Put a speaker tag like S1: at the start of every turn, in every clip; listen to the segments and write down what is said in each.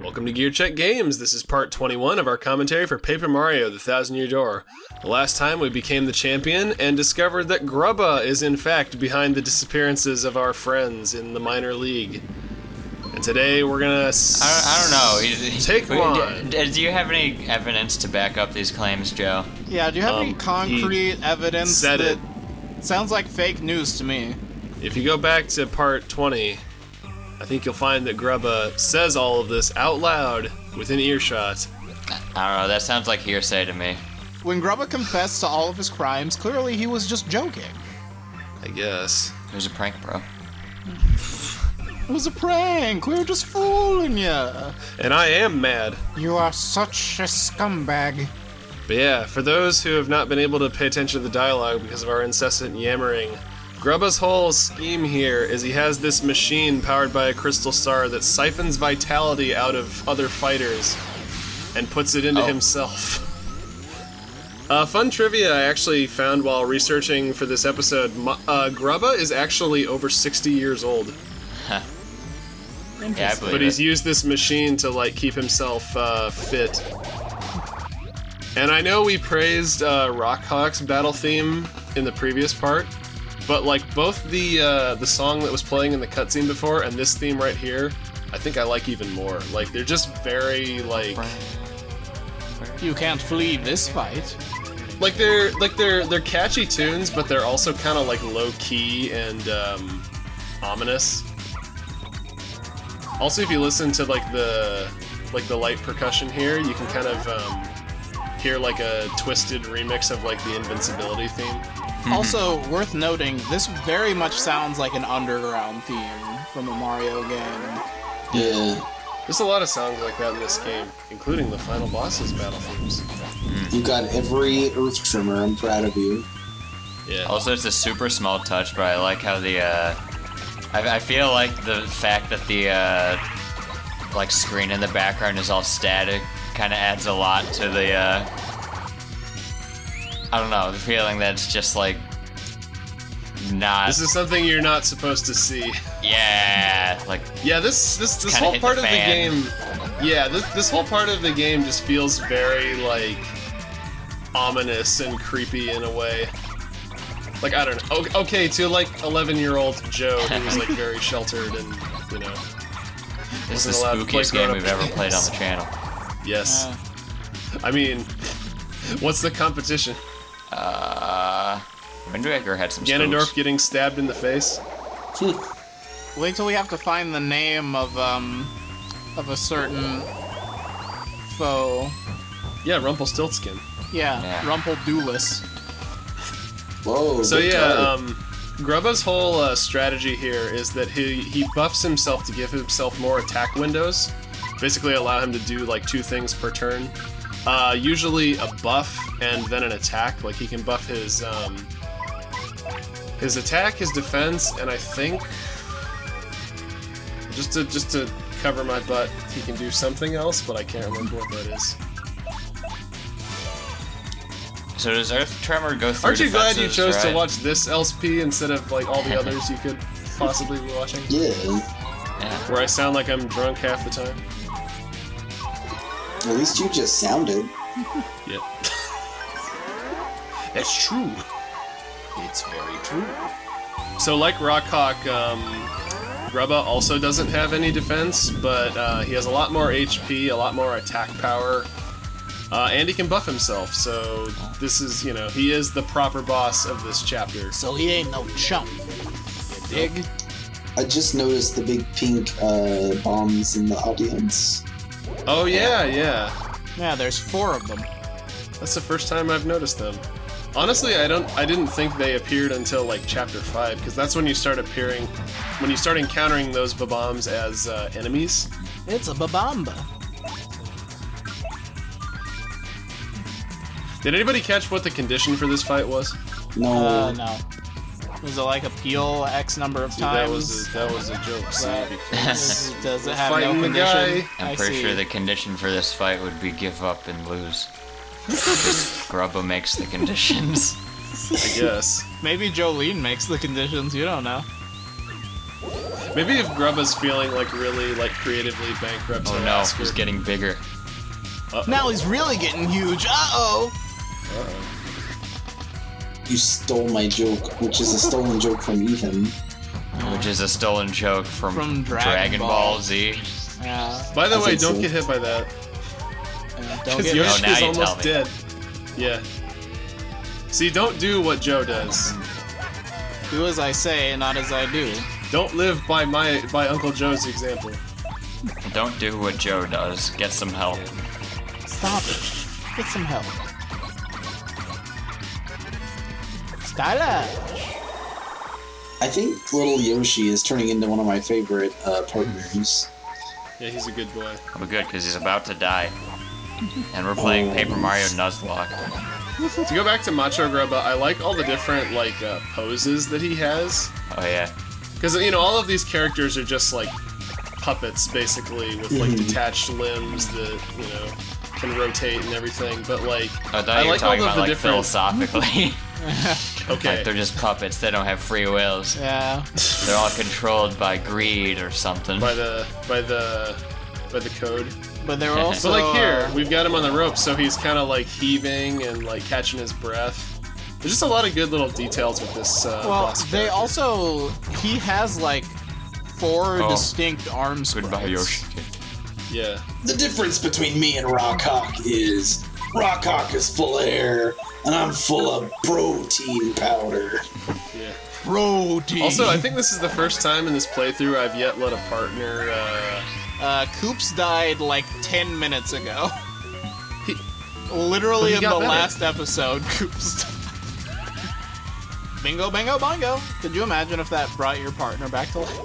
S1: Welcome to GearCheckGames. This is part 21 of our commentary for Paper Mario: The Thousand-Year Door. The last time we became the champion and discovered that Grub is in fact behind the disappearances of our friends in the minor league. And today we're gonna
S2: I don't know.
S1: Take one.
S2: Do you have any evidence to back up these claims, Joe?
S3: Yeah, do you have any concrete evidence
S1: said
S3: that
S1: it.
S3: Sounds like fake news to me?
S1: If you go back to part 20, I think you'll find that Grubba says all of this out loud within earshot.
S2: I don't know, that sounds like hearsay to me.
S3: When Grubba confessed to all of his crimes, clearly he was just joking.
S1: I guess.
S2: It was a prank, bro.
S3: It was a prank. We were just fooling you.
S1: And I am mad.
S3: You are such a scumbag.
S1: But yeah, for those who have not been able to pay attention to the dialogue because of our incessant yammering, Grubba's whole scheme here is he has this machine powered by a crystal star that siphons vitality out of other fighters and puts it into himself. Fun trivia I actually found while researching for this episode, Grubba is actually over 60 years old.
S2: Huh. Yeah, I believe
S1: But he's used this machine to like keep himself fit. And I know we praised Rockhawk's battle theme in the previous part, but like both the song that was playing in the cutscene before and this theme right here, I think I like even more. Like they're just very like
S3: You can't flee this fight.
S1: like they're catchy tunes, but they're also kind of like low key and ominous. Also, if you listen to like the light percussion here, you can kind of hear like a twisted remix of like the Invincibility theme.
S3: Also, worth noting, this very much sounds like an underground theme from a Mario game.
S4: Yeah.
S1: There's a lot of songs like that in this game, including the final boss's battle themes.
S4: You got every Earth Trimmer. I'm proud of you.
S1: Yeah.
S2: Also, it's a super small touch, but I like how the, I feel like the fact that the, like, screen in the background is all static kind of adds a lot to the, I don't know, the feeling that it's just, like, not...
S1: This is something you're not supposed to see.
S2: Yeah, like...
S1: Yeah, this
S2: kinda
S1: whole
S2: hit
S1: part
S2: the
S1: of the
S2: fan.
S1: game... Yeah, this whole part of the game just feels very, like, ominous and creepy in a way. Like, I don't know. Okay, to, like, 11-year-old Joe, who was, like, very sheltered and, you know...
S2: This is the
S1: wasn't allowed to play
S2: spookiest game
S1: grown-up
S2: we've ever
S1: games.
S2: played on the channel.
S1: Yes. I mean, what's the competition?
S2: Windwaker had some
S1: Ganondorf
S2: spooks.
S1: getting stabbed in the face?
S3: Wait till we have to find the name of a certain foe.
S1: Yeah, Rumpelstiltskin.
S3: Yeah. Rumpeldoulis.
S4: Whoa.
S1: So
S4: good
S1: yeah,
S4: time.
S1: Grubba's whole strategy here is that he buffs himself to give himself more attack windows. Basically allow him to do like 2 things per turn. Usually a buff and then an attack. Like he can buff his attack, his defense, and I think just to cover my butt, he can do something else, but I can't remember what that is.
S2: So does Earth Tremor go through
S1: Aren't you glad you
S2: defenses,
S1: chose to
S2: right?
S1: watch this LSP instead of like all the others you could possibly be watching?
S4: Yeah.
S2: Yeah.
S1: Where I sound like I'm drunk half the time?
S4: At least you just sounded.
S1: Yep. That's true.
S3: It's very true.
S1: So like Rockhawk, Grubba also doesn't have any defense, but he has a lot more HP, a lot more attack power, and he can buff himself, so this is, you know, he is the proper boss of this chapter.
S3: So he ain't no chump. You dig?
S4: I just noticed the big pink bombs in the audience.
S1: Oh yeah.
S3: Yeah, there's 4 of them.
S1: That's the first time I've noticed them. Honestly, I didn't think they appeared until like chapter 5, because that's when you start encountering those bombs as enemies.
S3: It's a babamba.
S1: Did anybody catch what the condition for this fight was?
S4: No.
S3: No. Was it like a peel X number of
S1: Dude,
S3: times?
S1: that was a joke. See,
S3: That-
S1: because
S3: Does it have
S1: fighting
S3: no
S1: the
S3: condition?
S1: guy.
S2: I'm
S3: I
S2: pretty
S3: see.
S2: sure the condition for this fight would be give up and lose. Because Grubba makes the conditions.
S1: I guess.
S3: Maybe Jolene makes the conditions, you don't know.
S1: Maybe if Grubba's feeling like really like creatively bankrupt,
S2: Oh
S1: he'll
S2: no,
S1: ask her.
S2: he's getting bigger.
S3: Now he's really getting huge. Uh-oh.
S4: You stole my joke, which is a stolen joke from Ethan.
S2: Which is a stolen joke from
S3: Dragon
S2: Ball
S3: Ball.
S2: Z.
S3: Yeah.
S1: By the
S4: I
S1: way,
S4: think
S1: don't
S4: so.
S1: get hit by that.
S3: Don't
S1: Because
S3: get
S1: Yoshi
S2: now
S1: is
S2: you tell
S1: almost
S2: me.
S1: dead. Yeah. See, don't do what Joe does.
S3: do as I say, not as I do.
S1: Don't live by Uncle Joe's example.
S2: Don't do what Joe does. Get some help.
S3: Stop it. Get some help. Stylish.
S4: I think little Yoshi is turning into one of my favorite partners.
S1: Yeah, he's a good boy.
S2: Oh, good, because he's about to die. And we're playing Paper Mario Nuzlocke.
S1: To go back to Macho Grubba, I like all the different like poses that he has.
S2: Oh yeah.
S1: Because, you know, all of these characters are just, like, puppets, basically, with, like, detached limbs that, you know, can rotate and everything. But, like,
S2: I thought you were talking about, like,
S1: different...
S2: philosophically.
S1: Okay.
S2: Like, they're just puppets. They don't have free wills.
S3: Yeah.
S2: They're all controlled by greed or something.
S1: by the code.
S3: But they're also...
S1: So, like, here, we've got him on the rope, so he's kind of, like, heaving and, like, catching his breath. There's just a lot of good little details with this
S3: Well,
S1: boss
S3: they
S1: character.
S3: also... He has, like, 4 distinct arm sprites.
S2: Goodbye, Yoshi.
S1: Yeah.
S4: The difference between me and Rockhawk is Rockhawk is full of air, and I'm full of protein powder.
S1: Yeah.
S3: Protein.
S1: Also, I think this is the first time in this playthrough I've yet let a partner,
S3: Coops died like 10 minutes ago.
S1: He-
S3: Literally
S1: But he
S3: in
S1: got
S3: the
S1: better.
S3: last episode, Coops died. Bingo, bango, bongo. Could you imagine if that brought your partner back to life?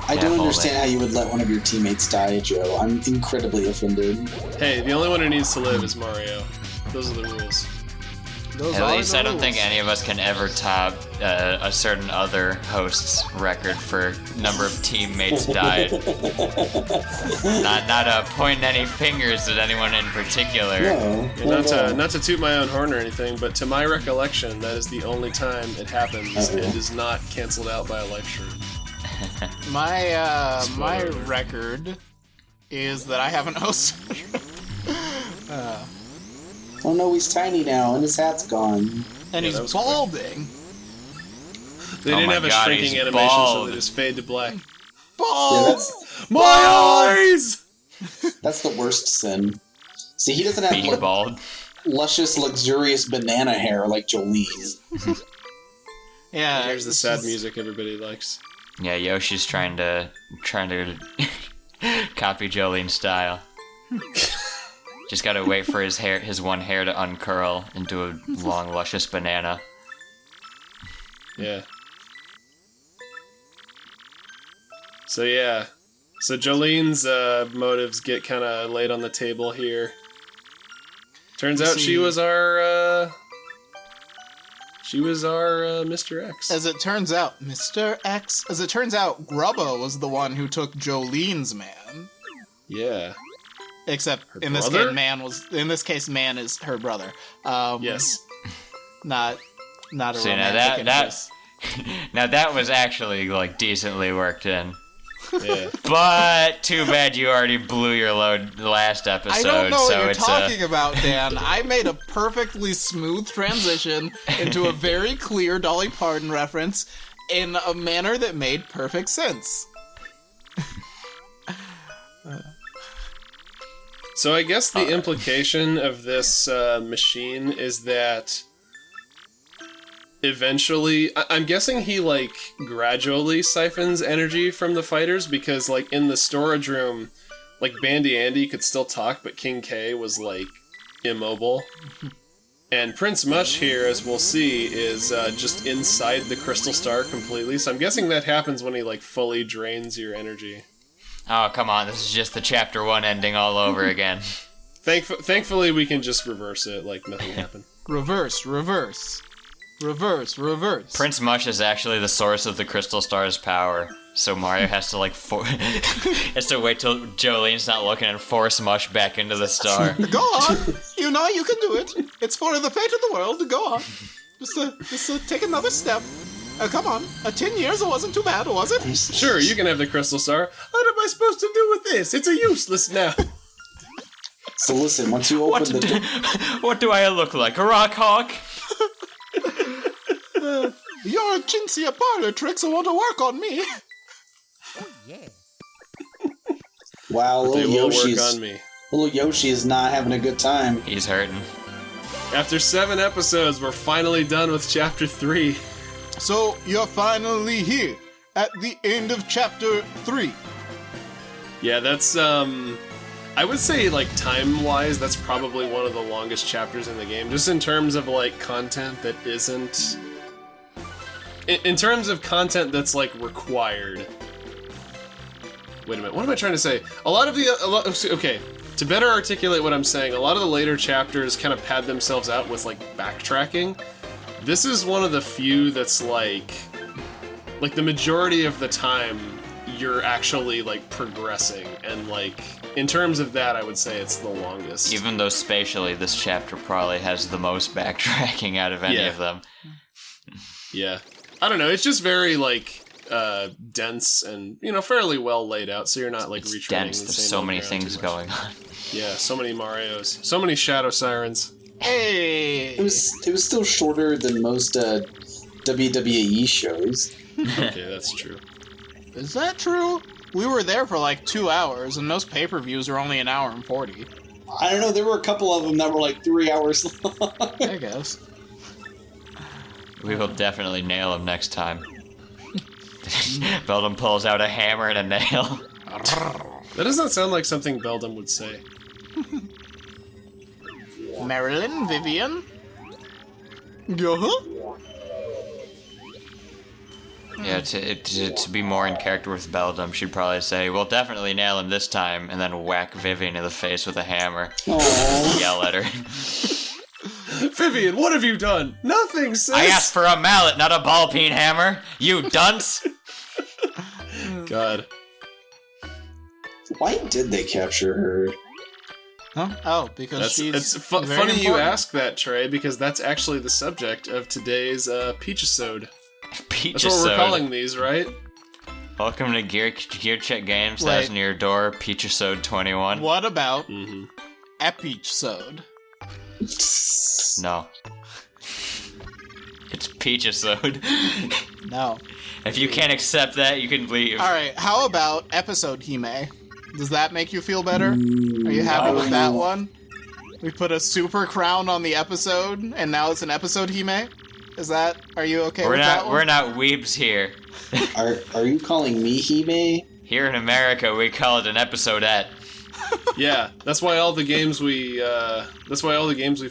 S4: I don't
S2: only.
S4: understand how you would let one of your teammates die, Joe. I'm incredibly offended.
S1: hey, the only one who needs to live is Mario. Those are the rules.
S3: Those
S2: At
S3: are
S2: least
S3: the
S2: I don't
S3: rules.
S2: think any of us can ever top a certain other host's record for number of teammates died. not pointing any fingers at anyone in particular.
S4: No,
S1: Yeah, not to toot my own horn or anything, but to my recollection, that is the only time it happens
S4: Uh-oh.
S1: and is not canceled out by a life stream.
S3: My
S1: Spoiler.
S3: record is that I haven't hosted.
S4: Oh no, he's tiny now, and his hat's gone.
S3: And
S1: that
S3: he's
S1: was quick.
S3: balding.
S1: They
S2: Oh
S1: didn't
S2: my
S1: have a
S2: God,
S1: shrinking
S2: he's
S1: animation, so
S2: bald.
S1: they just fade to black.
S4: Yeah,
S3: Bald!
S1: My eyes!
S4: that's the worst sin. See, he doesn't have
S2: Being
S4: like,
S2: bald.
S4: luscious, luxurious banana hair like Jolene.
S3: Yeah.
S1: Here's the
S3: it's
S1: sad
S3: just-
S1: music everybody likes.
S2: Yeah, Yoshi's trying to copy Jolene's style. Just gotta wait for his one hair to uncurl into a long, luscious banana.
S1: Yeah. So yeah. So Jolene's motives get kind of laid on the table here. Turns out she was our Mr. X.
S3: As it turns out, Mr. X. As it turns out, Grubba was the one who took Jolene's man.
S1: Yeah.
S3: Except
S1: Her
S3: in this
S1: brother?
S3: case, man is her brother.
S1: Yes.
S3: Not a
S2: See, now
S3: romantic
S2: that
S3: interest.
S2: now that was actually like decently worked in.
S1: Yeah.
S2: But too bad you already blew your load last episode.
S3: I don't know
S2: so
S3: what you're
S2: it's
S3: talking about, Dan. I made a perfectly smooth transition into a very clear Dolly Parton reference in a manner that made perfect sense.
S1: So I guess the implication of this machine is that eventually, I'm guessing he like gradually siphons energy from the fighters because like in the storage room, like Bandy Andy could still talk, but King K was like immobile. And Prince Mush here, as we'll see, is just inside the Crystal Star completely. So I'm guessing that happens when he like fully drains your energy.
S2: Oh, come on, this is just the chapter 1 ending all over again.
S1: Thankfully, we can just reverse it like nothing happened.
S3: Reverse, reverse. Reverse, reverse.
S2: Prince Mush is actually the source of the Crystal Star's power. So Mario has to like has to wait till Jolene's not looking and force Mush back into the star.
S3: Go on. You know you can do it. It's for the fate of the world. Go on. Just take another step. Come on. 10 years, it wasn't too bad, was it?
S1: Sure, you can have the crystal star. What am I supposed to do with this? It's a useless now.
S4: So listen, once you open the door...
S2: What do I look like? A rock hawk?
S3: Your chintzy parlor tricks want to work on me.
S4: Wow,
S1: They
S4: little
S1: will work on me.
S4: Yoshi is not having a good time.
S2: He's hurting.
S1: After 7 episodes, we're finally done with Chapter 3.
S3: So, you're finally here, at the end of Chapter 3.
S1: Yeah, that's, I would say, like, time-wise, that's probably one of the longest chapters in the game. Just in terms of, like, content that isn't... In terms of content that's, like, required. Wait a minute, what am I trying to say? Okay, to better articulate what I'm saying, a lot of the later chapters kind of pad themselves out with, like, backtracking. This is one of the few that's, like, the majority of the time, you're actually, like, progressing, and, like, in terms of that, I would say it's the longest.
S2: Even though spatially, this chapter probably has the most backtracking out of any of them.
S1: Yeah. I don't know, it's just very, like, dense and, you know, fairly well laid out, so you're not, like,
S2: It's
S1: retreading
S2: dense,
S1: the
S2: there's
S1: same
S2: so
S1: old
S2: many
S1: ground
S2: things
S1: too much.
S2: going on.
S1: Yeah, so many Marios. So many Shadow Sirens.
S3: Hey!
S4: It was still shorter than most WWE shows.
S1: Okay, that's true.
S3: Is that true? We were there for like 2 hours, and most pay-per-views are only 1 hour and 40.
S4: I don't know, there were a couple of them that were like 3 hours long.
S3: I guess.
S2: We will definitely nail him next time. Beldam pulls out a hammer and a nail.
S1: That does not sound like something Beldam would say.
S3: Marilyn, Vivian? Uh-huh.
S2: Yeah, to be more in character with Beldam, she'd probably say, we'll definitely nail him this time, and then whack Vivian in the face with a hammer.
S4: Aww.
S2: Yell at her.
S1: Vivian, what have you done? Nothing, sis!
S2: I asked for a mallet, not a ball peen hammer, you dunce!
S1: God.
S4: Why did they capture her?
S3: Huh? Oh, because she's
S1: It's
S3: very
S1: funny you
S3: important.
S1: ask that, Trey, because that's actually the subject of today's Peach-isode. That's what we're calling these, right?
S2: Welcome to GearCheckGames.
S3: Wait.
S2: That's near your door, Peach-isode 21.
S3: What about
S1: Mm-hmm.
S3: Epichsode?
S2: No. It's Peach-isode.
S3: No.
S2: If you can't accept that, you can leave.
S3: Alright, how about Episode Hime? Does that make you feel better? Are you happy with that one? We put a super crown on the episode, and now it's an Episode Hime? Are you okay with that one?
S2: We're not weebs here.
S4: Are you calling me Hime?
S2: Here in America, we call it an episodette.
S1: Yeah, that's why all the games we've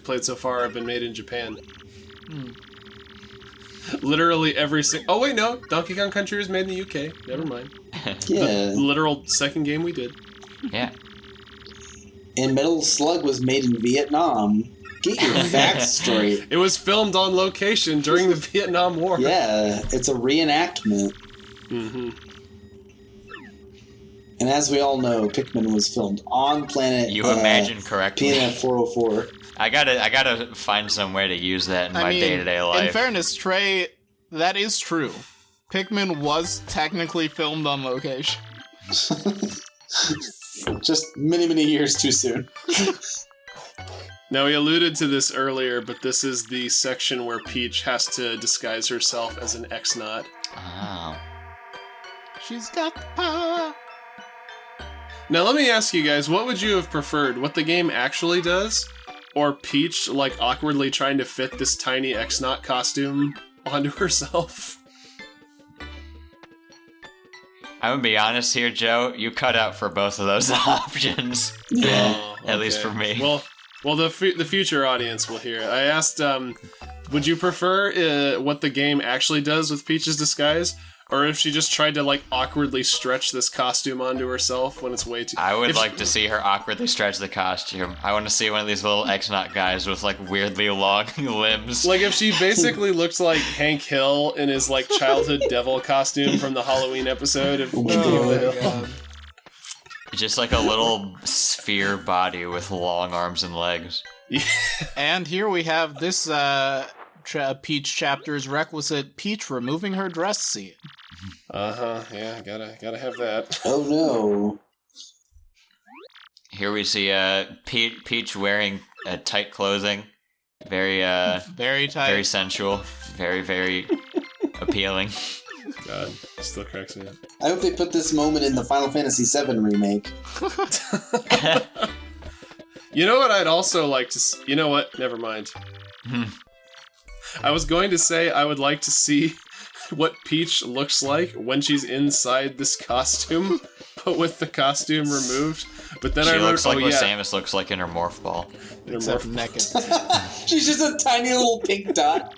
S1: played so far have been made in Japan. Literally every single... Oh, wait, no. Donkey Kong Country was made in the UK. Never mind.
S4: Yeah.
S1: The literal second game we did.
S2: Yeah.
S4: And Metal Slug was made in Vietnam. Get your facts straight.
S1: It was filmed on location during the Vietnam War.
S4: Yeah, it's a reenactment.
S1: Mm-hmm.
S4: And as we all know, Pikmin was filmed on planet...
S2: You imagine correctly.
S4: Planet 404.
S2: I gotta find some way to use that in my day-to-day life.
S3: In fairness, Trey, that is true. Pikmin was technically filmed on location.
S4: Just many, many years too soon.
S1: Now, we alluded to this earlier, but this is the section where Peach has to disguise herself as an x-naut.
S2: Oh.
S3: She's got the power.
S1: Now, let me ask you guys, what would you have preferred? What the game actually does? Or Peach, like, awkwardly trying to fit this tiny x-naut costume onto herself?
S2: I'm gonna be honest here, Joe. You cut out for both of those options.
S4: Yeah.
S1: Oh,
S2: At least
S1: okay.
S2: for me.
S1: Well, the future audience will hear it. I asked, would you prefer what the game actually does with Peach's disguise? Or if she just tried to, like, awkwardly stretch this costume onto herself when it's way too...
S2: I would like to see her awkwardly stretch the costume. I want to see one of these little x-naut guys with, like, weirdly long limbs.
S1: Like, if she basically looked like Hank Hill in his, like, childhood devil costume from the Halloween episode of King of the Hill.
S3: God.
S2: Just like a little sphere body with long arms and legs.
S3: And here we have this Peach chapter's requisite Peach removing her dress scene.
S1: Yeah, gotta have that.
S4: Oh no.
S2: Here we see Peach wearing tight clothing. Very
S3: Very tight.
S2: very sensual. Very, very appealing.
S1: God, still cracks me up.
S4: I hope they put this moment in the Final Fantasy VII remake.
S1: You know what I'd also like to see? You know what? Never mind. I was going to say I would like to see what Peach looks like when she's inside this costume, but with the costume removed. But then
S2: She
S1: I remember,
S2: looks like what Samus looks like in her morph ball.
S3: Except naked.
S4: She's just a tiny little pink dot.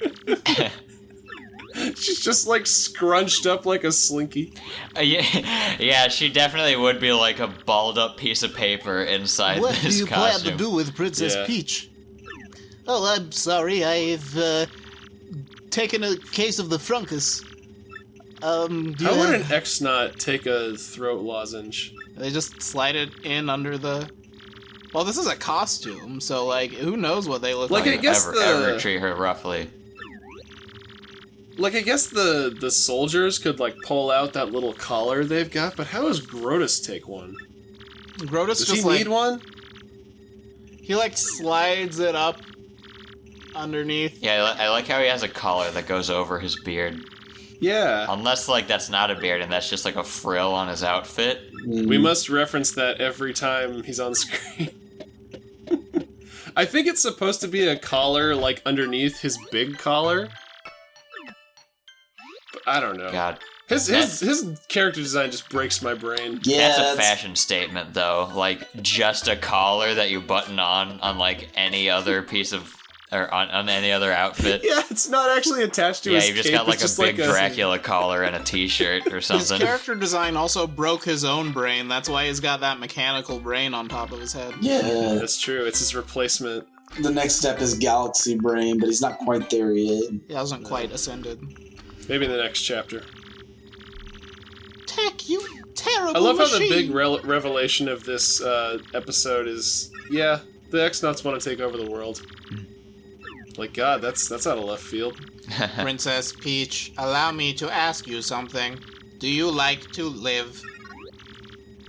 S1: She's just like scrunched up like a slinky.
S2: Yeah, she definitely would be like a balled up piece of paper inside
S3: What
S2: this
S3: do you
S2: costume.
S3: plan to do with Princess
S1: Yeah.
S3: Peach? Oh, I'm sorry, I've taken a case of the fruncus.
S1: How would an x-naut take a throat lozenge?
S3: They just slide it in under the... Well, this is a costume, so, like, who knows what they look like.
S1: Like, I guess
S2: ever treat her roughly.
S1: Like, I guess the soldiers could, like, pull out that little collar they've got, but how does Grotus take one?
S3: Grotus
S1: Does
S3: just,
S1: he
S3: like...
S1: need one?
S3: He, like, slides it up underneath.
S2: Yeah, I like how he has a collar that goes over his beard.
S1: Yeah.
S2: Unless, like, that's not a beard and that's just, like, a frill on his outfit.
S1: We must reference that every time he's on screen. I think it's supposed to be a collar, like, underneath his big collar. But I don't know.
S2: God.
S1: His character design just breaks my brain.
S4: Yeah,
S2: That's a fashion statement, though. Like, just a collar that you button on like, any other piece of... Or on any other outfit.
S1: Yeah, it's not actually attached to his
S2: Yeah, you've just
S1: cape,
S2: got, like,
S1: it's
S2: a
S1: just
S2: big
S1: like
S2: Dracula collar and a t-shirt or
S3: His
S2: something.
S3: character design also broke his own brain. That's why he's got that mechanical brain on top of his head.
S4: Yeah.
S1: That's true, it's his replacement.
S4: The next step is Galaxy Brain, but he's not quite there yet.
S3: He hasn't quite ascended.
S1: Maybe in the next chapter.
S3: Tech, you terrible
S1: I love how the
S3: machine.
S1: big revelation of this episode is, yeah, the x-nauts want to take over the world. Like, God, that's out of left field.
S3: Princess Peach, allow me to ask you something. Do you like to live?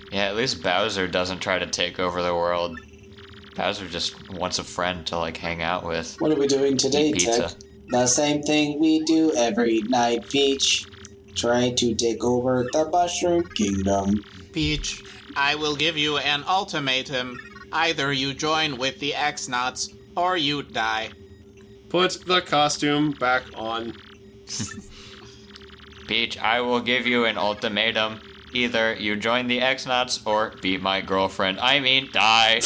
S2: Yeah, at least Bowser doesn't try to take over the world. Bowser just wants a friend to, like, hang out with.
S4: What are we doing today,
S2: Eat pizza.
S4: Tech? The same thing we do every night, Peach. Trying to take over the Mushroom Kingdom.
S3: Peach, I will give you an ultimatum. Either you join with the x-nauts, or you die.
S1: Put the costume back on.
S2: Peach, I will give you an ultimatum. Either you join the x-nauts or be my girlfriend. I mean, die.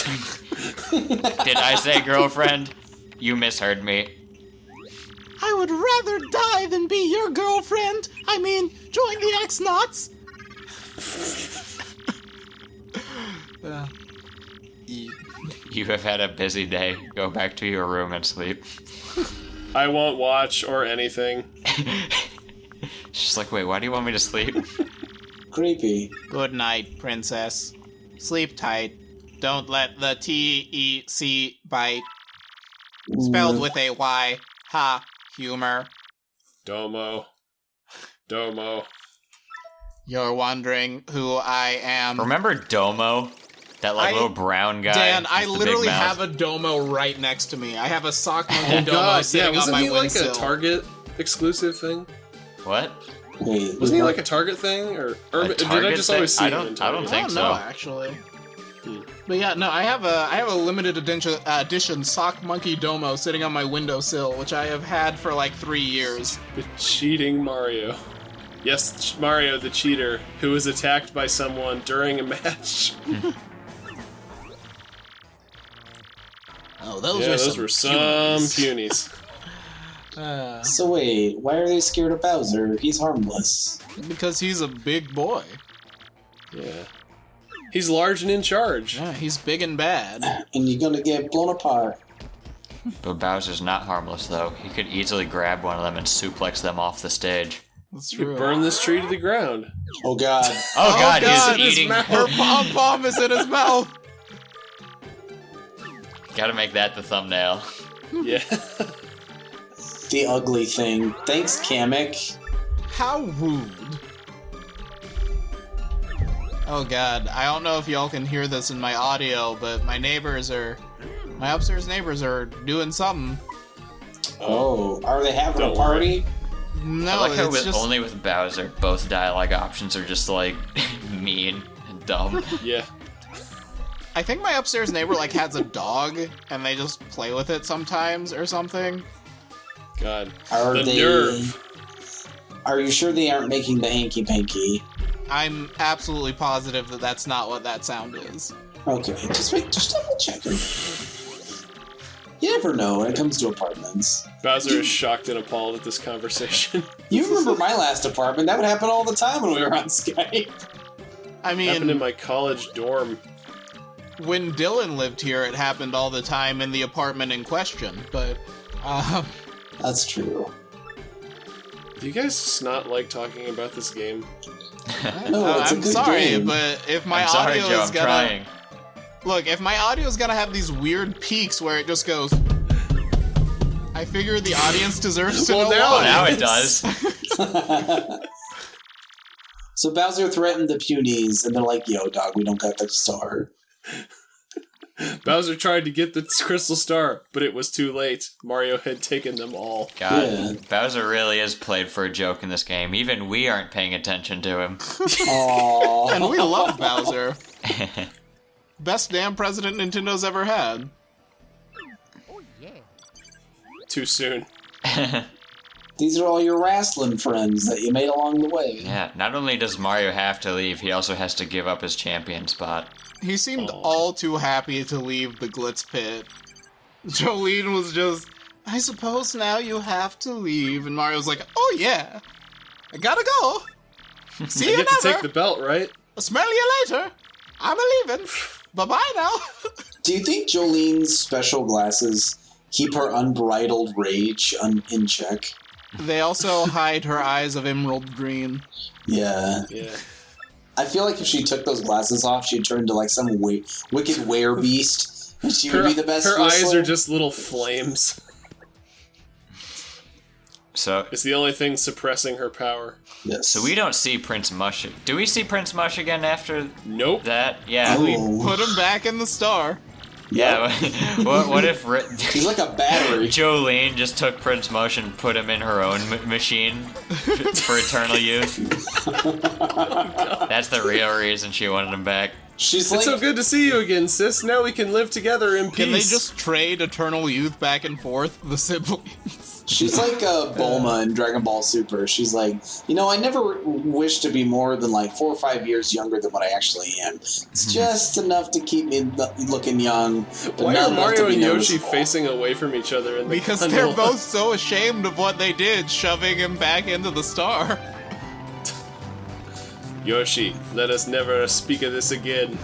S2: Did I say girlfriend? You misheard me.
S3: I would rather die than be your girlfriend. I mean, join the x-nauts.
S2: You have had a busy day. Go back to your room and sleep.
S1: I won't watch or anything.
S2: She's like, wait, why do you want me to sleep?
S4: Creepy.
S3: Good night, princess. Sleep tight. Don't let the T-E-C bite. Spelled with a Y. Ha. Humor.
S1: Domo. Domo.
S3: You're wondering who I am.
S2: Remember Domo? That, like, little brown guy?
S3: Dan, I
S2: with the big
S3: literally
S2: mouth?
S3: have a Domo right next to me. I have a sock monkey
S1: Oh
S3: Domo
S1: God, yeah,
S3: sitting on
S1: wasn't
S3: my
S1: he like
S3: windsill.
S1: a Target exclusive thing?
S2: What?
S4: Wait,
S1: Wasn't he like a Target thing, or
S2: A
S1: did I
S2: Target
S1: just
S2: thing?
S1: always see
S2: I
S1: him
S2: don't-
S1: in
S2: I
S1: Target?
S2: don't think
S3: I don't
S2: so.
S3: know, actually. But yeah, no, I have a limited edition sock monkey Domo sitting on my windowsill, which I have had for like 3 years.
S1: The cheating Mario. Yes, Mario the cheater, who was attacked by someone during a match.
S3: Oh,
S1: Those were some punies.
S4: So wait, why are they scared of Bowser? He's harmless.
S3: Because he's a big boy.
S1: Yeah. He's large and in charge.
S3: Yeah, he's big and bad.
S4: And you're gonna get blown apart.
S2: But Bowser's not harmless, though. He could easily grab one of them and suplex them off the stage.
S3: That's
S1: You
S3: true.
S1: could burn this tree to the ground.
S4: Oh god.
S2: Oh god,
S1: God,
S2: he's
S1: his
S2: eating...
S1: mouth.
S3: Her pom-pom is in his mouth!
S2: Gotta make that the thumbnail.
S1: Yeah.
S4: the ugly thing. Thanks, Kamek.
S3: How rude. Oh god, I don't know if y'all can hear this in my audio, but my upstairs neighbors are doing something.
S4: Oh, are they having
S1: Don't
S4: a party?
S3: No,
S2: I like how
S3: it's just...
S2: only with Bowser, both dialogue options are just like mean and dumb.
S1: Yeah.
S3: I think my upstairs neighbor like has a dog, and they just play with it sometimes or something.
S1: God.
S4: Are
S1: The
S4: they?
S1: nerve.
S4: Are you sure they aren't making the hanky panky?
S3: I'm absolutely positive that that's not what that sound is.
S4: Okay, just double checking. You never know when it comes to apartments.
S1: Bowser is shocked and appalled at this conversation.
S4: You remember my last apartment? That would happen all the time when we were on Skype.
S3: I mean,
S1: Happened in my college dorm.
S3: when Dylan lived here, it happened all the time in the apartment in question, but,
S4: That's true.
S1: Do you guys just not like talking about this game?
S4: No, it's a
S3: I'm
S4: good
S3: sorry,
S4: game.
S3: but if my
S2: I'm sorry,
S3: audio
S2: Joe,
S3: is
S2: I'm
S3: gonna...
S2: trying.
S3: Look, if my audio is gonna have these weird peaks where it just goes... I figure the audience deserves to know
S1: now
S3: why.
S2: Now it does.
S4: So Bowser threatened the Punies, and they're like, yo, dog, we don't got the star.
S1: Bowser tried to get the Crystal Star, but it was too late. Mario had taken them all.
S2: God,
S4: Yeah.
S2: Bowser really is played for a joke in this game. Even we aren't paying attention to him.
S4: Aww.
S3: And we love Bowser. Best damn president Nintendo's ever had.
S1: Too soon.
S4: These are all your wrestling friends that you made along the way.
S2: Yeah, not only does Mario have to leave, he also has to give up his champion spot.
S3: He seemed all too happy to leave the Glitz Pit. Jolene was just, I suppose now you have to leave. And Mario's like, oh yeah, I gotta go. See
S1: I
S3: you
S1: get to
S3: never.
S1: take the belt, right?
S3: I'll smell you later. I'm a-leaving. Bye-bye now.
S4: Do you think Jolene's special glasses keep her unbridled rage in check?
S3: They also hide her eyes of emerald green.
S4: Yeah.
S1: Yeah.
S4: I feel like if she took those glasses off, she'd turn into like some wicked werebeast, and she would be the best
S1: Her eyes
S4: wrestler.
S1: are just little flames.
S2: So,
S1: It's the only thing suppressing her power.
S4: Yes.
S2: so we don't see Prince Mush. Do we see Prince Mush again after
S1: Nope.
S2: that? Yeah.
S4: Oh.
S3: Put him back in the star.
S2: Yeah. what if
S4: He's like a battery.
S2: Jolene just took Prince Mush and put him in her own machine for eternal youth? That's the real reason she wanted him back.
S4: She's
S1: It's
S4: like
S1: so good to see you again, sis. Now we can live together in peace.
S3: Can they just trade eternal youth back and forth, the siblings?
S4: she's like Bulma in Dragon Ball Super. She's like, I never wish to be more than like 4 or 5 years younger than what I actually am. It's just enough to keep me looking young. But
S1: Why
S4: not
S1: are
S4: enough
S1: Mario
S4: to be
S1: and Yoshi
S4: noticeable.
S1: facing away from each other in the
S3: Because
S1: gondola?
S3: they're both so ashamed of what they did, shoving him back into the star.
S1: Yoshi, let us never speak of this again.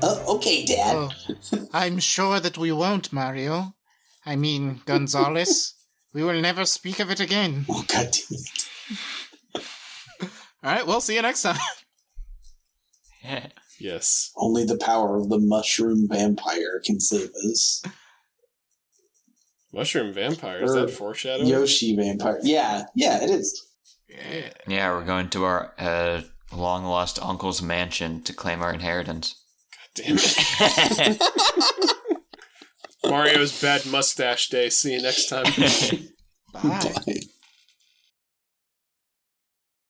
S4: Okay, Dad.
S3: Oh, I'm sure that we won't, Mario. I mean, Gonzales. We will never speak of it again.
S4: Oh, God damn it.
S3: Alright, we'll see you next time.
S1: Yes.
S4: Only the power of the mushroom vampire can save us.
S1: Mushroom vampire, is
S4: Or
S1: that foreshadowing?
S4: Yoshi vampire. Yeah, it is.
S3: Yeah.
S2: Yeah, we're going to our long-lost uncle's mansion to claim our inheritance.
S1: Damn it. Mario's bad mustache day. See you next time.
S3: Bye.
S4: Bye.